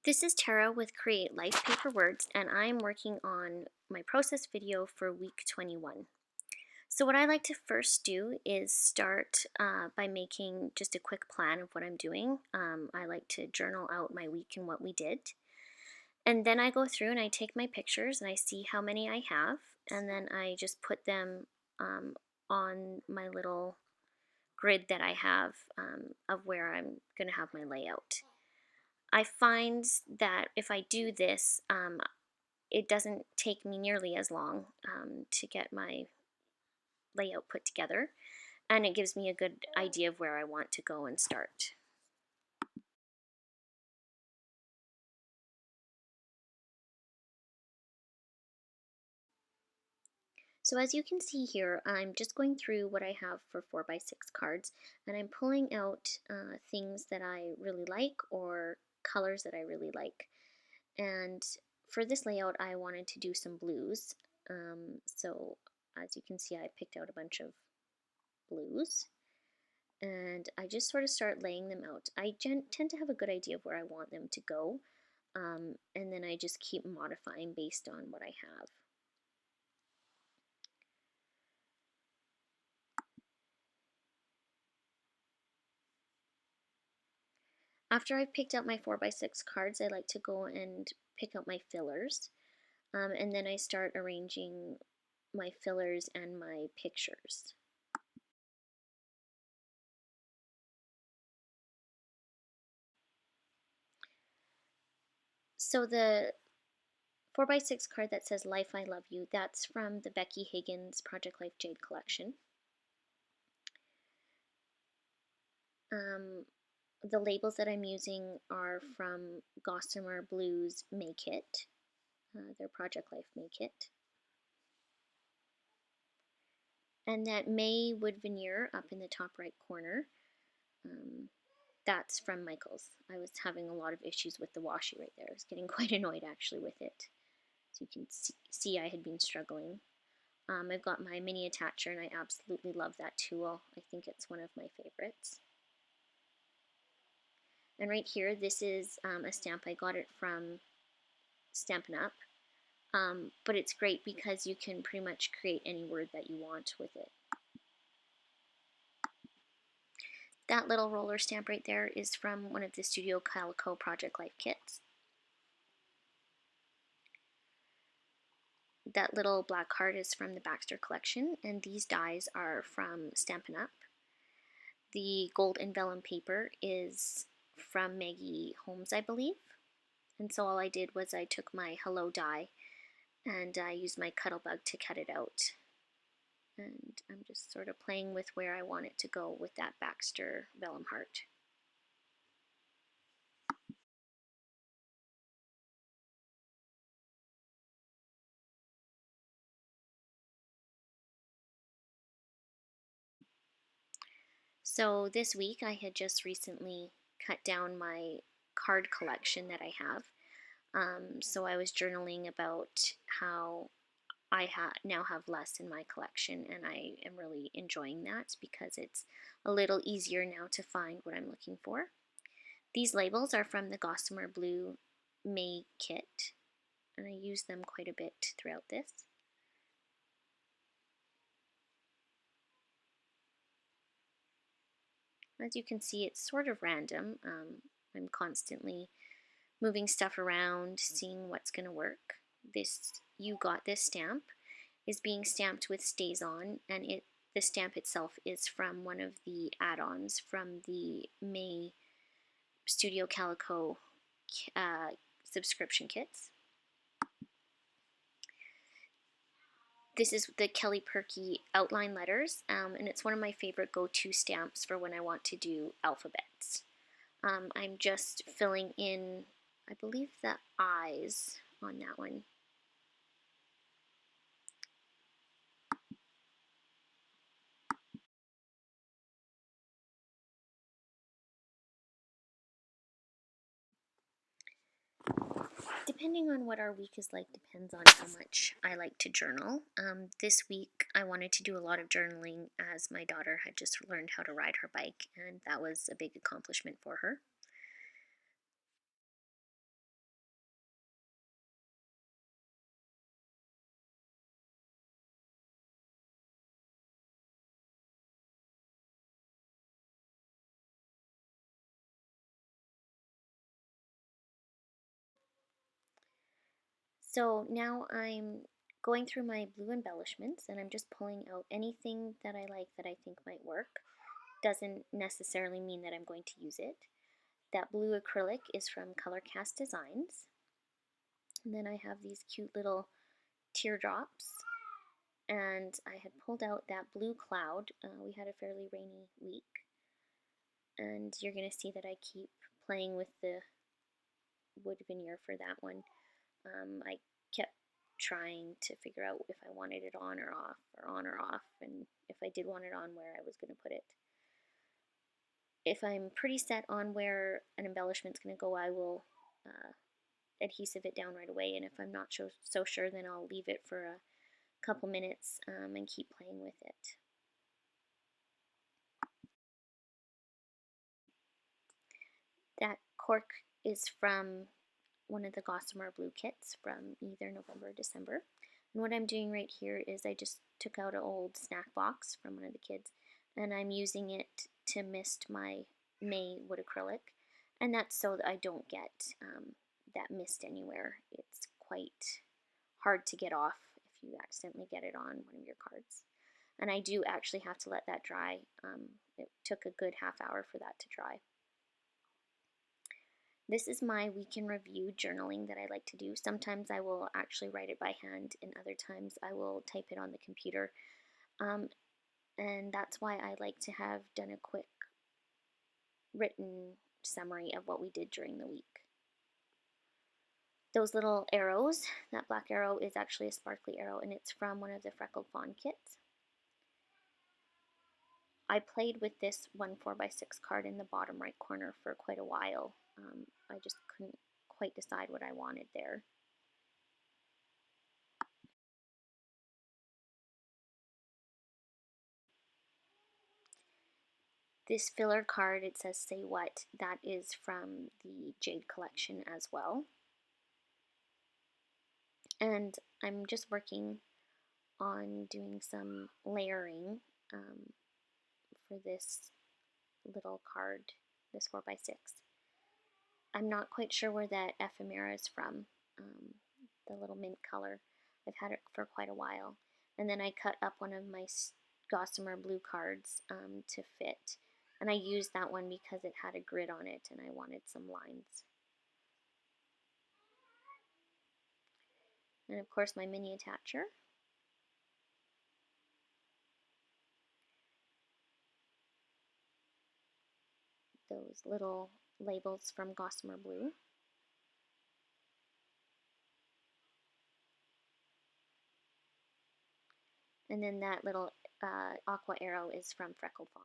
This is Tara with Create Life Paper Words, and I'm working on my process video for week 21. So what I like to first do is start by making just a quick plan of what I'm doing. I like to journal out my week and what we did. And then I go through and I take my pictures and I see how many I have, and then I just put them um, on my little grid that I have of where I'm going to have my layout. I find that if I do this, it doesn't take me nearly as long to get my layout put together, and it gives me a good idea of where I want to go and start. So as you can see here, I'm just going through what I have for 4x6 cards, and I'm pulling out things that I really like or colors that I really like. And for this layout, I wanted to do some blues. So as you can see, I picked out a bunch of blues, and I just sort of start laying them out. I tend to have a good idea of where I want them to go, and then I just keep modifying based on what I have. After I've picked out my 4x6 cards, I like to go and pick out my fillers, and then I start arranging my fillers and my pictures. So the 4x6 card that says Life I Love You, that's from the Becky Higgins Project Life Jade collection. The labels that I'm using are from Gossamer Blues Make It, their Project Life Make It. And that May wood veneer up in the top right corner, that's from Michaels. I was having a lot of issues with the washi right there. I was getting quite annoyed actually with it. So you can see I had been struggling. I've got my mini attacher and I absolutely love that tool. I think it's one of my favorites. And right here, this is a stamp. I got it from Stampin' Up. But it's great because you can pretty much create any word that you want with it. That little roller stamp right there is from one of the Studio Calico Project Life kits. That little black card is from the Baxter collection, and these dies are from Stampin' Up. The gold and vellum paper is from Maggie Holmes, I believe. And so all I did was I took my Hello die and I used my Cuttlebug to cut it out. And I'm just sort of playing with where I want it to go with that Baxter vellum heart. So this week I had just recently cut down my card collection that I have. So I was journaling about how I now have less in my collection, and I am really enjoying that because it's a little easier now to find what I'm looking for. These labels are from the Gossamer Blue May kit, and I use them quite a bit throughout this. As you can see, it's sort of random. I'm constantly moving stuff around, seeing what's going to work. This You Got This stamp is being stamped with StazOn, and the stamp itself is from one of the add-ons from the May Studio Calico subscription kits. This is the Kelly Purkey outline letters, and it's one of my favorite go-to stamps for when I want to do alphabets. I'm just filling in, I believe, the eyes on that one. Depending on what our week is like depends on how much I like to journal. This week I wanted to do a lot of journaling as my daughter had just learned how to ride her bike, and that was a big accomplishment for her. So now I'm going through my blue embellishments and I'm just pulling out anything that I like that I think might work. Doesn't necessarily mean that I'm going to use it. That blue acrylic is from Colorcast Designs. And then I have these cute little teardrops. And I had pulled out that blue cloud. We had a fairly rainy week. And you're going to see that I keep playing with the wood veneer for that one. I kept trying to figure out if I wanted it on or off, and if I did want it on, where I was going to put it. If I'm pretty set on where an embellishment's going to go, I will adhesive it down right away, and if I'm not so sure, then I'll leave it for a couple minutes and keep playing with it. That cork is from one of the Gossamer Blue kits from either November or December. And what I'm doing right here is I just took out an old snack box from one of the kids and I'm using it to mist my May wood acrylic. And that's so that I don't get that mist anywhere. It's quite hard to get off if you accidentally get it on one of your cards. And I do actually have to let that dry. It took a good half hour for that to dry. This is my week in review journaling that I like to do. Sometimes I will actually write it by hand, and other times I will type it on the computer. And that's why I like to have done a quick written summary of what we did during the week. Those little arrows, that black arrow is actually a sparkly arrow, and it's from one of the Freckled Fawn kits. I played with this one 4x6 card in the bottom right corner for quite a while. I just couldn't quite decide what I wanted there. This filler card, it says Say What, that is from the Jade collection as well. And I'm just working on doing some layering for this little card, this 4x6. I'm not quite sure where that ephemera is from, the little mint color. I've had it for quite a while. And then I cut up one of my Gossamer blue cards to fit. And I used that one because it had a grid on it and I wanted some lines. And of course my mini attacher. Those little labels from Gossamer Blue. And then that little aqua arrow is from Freckled Fawn.